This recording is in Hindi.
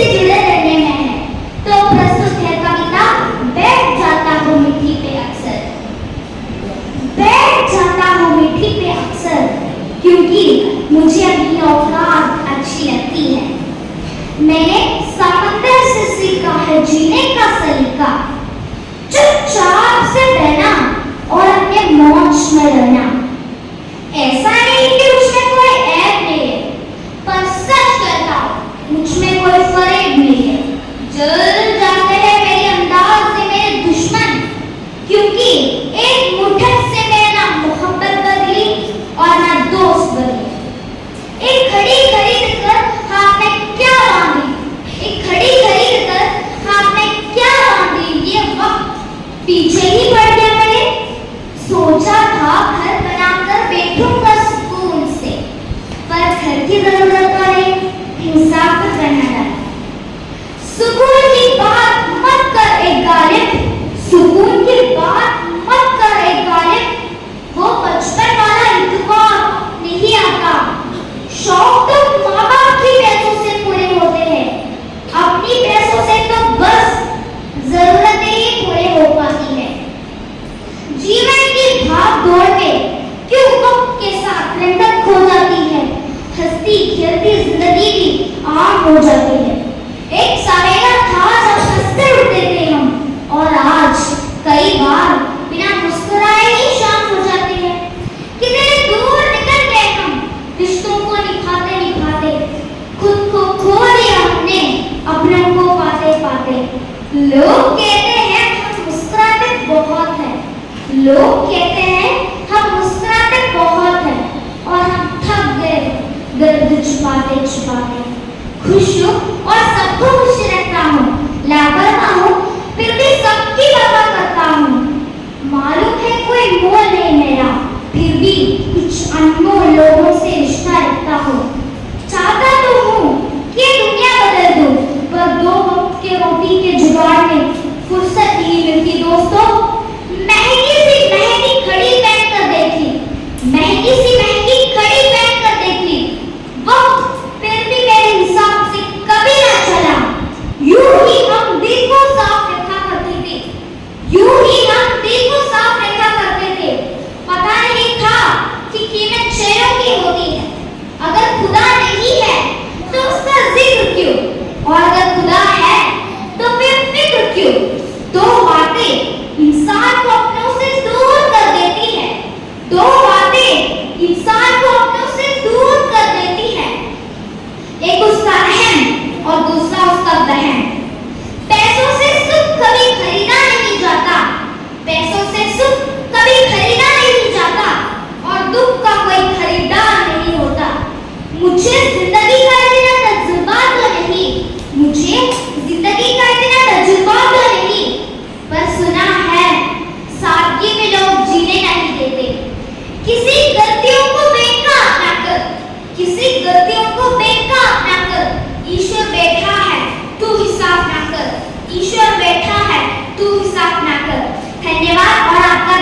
से जुड़े रहने में है, तो प्रस्तुत है कविता बैठ जाता हूँ मिट्टी पे अक्सर। बैठ जाता हूँ मिट्टी पे अक्सर, क्योंकि मुझे अपनी औकात अच्छी लगती है। मैंने समंदर से सीखा है जीने का सलीका, चुपचाप से बहना और अपने मौज में रहना। ऐसा नहीं कि मुझमें कोई ऐब नहीं है, पर सच कहता हूं मुझमें कोई फरेब नहीं है। जल जाते हैं मेरे अंदाज से मेरे दुश्मन, क्योंकि एक मुठ्ठी से मैंने ना मोहब्बत बदली और ना दोस्त बदले। एक घड़ी खरीद कर हाथ में क्या बांधी, एक घड़ी खरीद कर हाथ में क्या बांधी, ये वक्त पीछे ही पड़ गया मेरे। सोचा था घर बनाकर बैठूंगा सुकून से, पर घर की जरूरत पड़े इंसाफ करना है। सुकून की बात मत कर एक गालिब, सुकून की बात मत कर एक गालिब। वो बचपन वाला इंतजार नहीं आता। शौक तो माँ बाप की पैसों से पूरे होते हैं, अपनी पैसों से तो बस जरूरतें ही पूरे हो पाती है। जीवन की भाग दौड़ में क्यों वक्त के साथ रंगत खो जाती है, हंसती खेलती जिंदगी भी आम हो जाती है। एक सवेरा था जब हंसते उठते थे हम, और आज कई बार बिना मुस्कुराए ही शाम हो जाती है। कितने दूर निकल गए हम रिश्तों को निभाते निभाते, खुद को खो दिया हमने अपनों को पाते पाते। लोग कहते हैं हम मुस्कुराते बहुत हैं, लोग कहते हैं हम मुस्कुराते बहुत हैं, और हम थक गए दर्द छुपाते छुपाते। खुश हूँ और सबको खुश रहता हूँ, लापरवाह हूँ फिर भी सबकी परवाह करता हूँ। मालूम है कोई मोल नहीं मेरा, फिर भी कुछ अनमोल लोगों से रिश्ता रखता हूँ। चाहता तो हूँ कि दुनिया बदल दूँ, पर दो वक्त के रोटी के जुगाड़ में फुर्सत नहीं मिलती दोस्तों। महंगी सी महंगी घड़ी पहन कर देखी, महंगी सी महंगी घड़ी पहन कर देखी, वक्त फिर भी मेरे हिसाब से कभी ना चला। यूं ही हम दिल को साफ रखा करते थे, यूं ही हम दिल को साफ रखा करते थे। पता नहीं था कि कीमत शेरों की होती है। अगर खुदा नहीं है तो उसका जिक्र क्यों, और अगर खुदा है तो फिर फिक्र क्यों। दो बातें इंसान को अपनों से दूर कर देती है, दो बातें इंसान को अपनों से दूर कर देती है। एक उसका रहम और दूसरा उसका वहम। पैसों से सुख कभी खरीदा नहीं जाता, पैसों से सुख कभी खरीदा नहीं जाता, और दुख का कोई खरीदार नहीं होता। मुझे जिंदगी का इतना तजुर्बा तो नहीं, मुझे जिंदगी का इतना तजुर्बा तो नहीं, पर सुना है सादगी में लोग जीने नहीं देते। किसी गलतियों को बेकार ना कर, किसी गलतियों को बेकार ना कर। ईश्वर बैठा है तू हिसाब ना कर, ईश्वर बैठा है तू हिसाब ना कर। धन्यवाद और आपका